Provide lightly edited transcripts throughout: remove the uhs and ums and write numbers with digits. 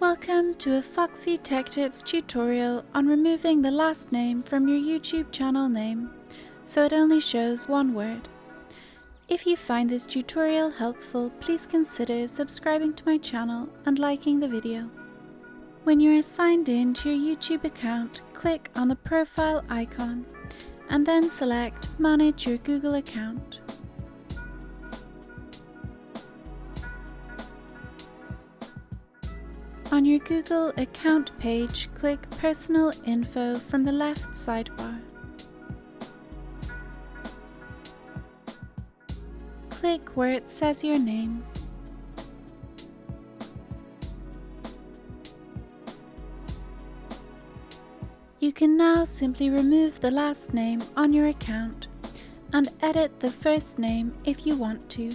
Welcome to a Foxy Tech Tips tutorial on removing the last name from your YouTube channel name, so it only shows one word. If you find this tutorial helpful, please consider subscribing to my channel and liking the video. When you are signed in to your YouTube account, click on the profile icon and then select Manage your Google account. On your Google account page, click Personal Info from the left sidebar. Click where it says your name. You can now simply remove the last name on your account and edit the first name if you want to.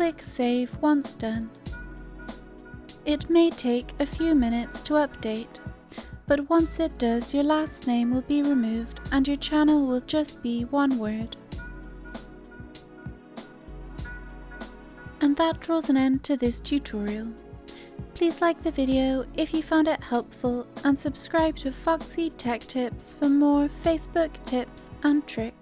Click Save once done. It may take a few minutes to update, but once it does, your last name will be removed and your channel will just be one word. And that draws an end to this tutorial. Please like the video if you found it helpful and subscribe to Foxy Tech Tips for more Facebook tips and tricks.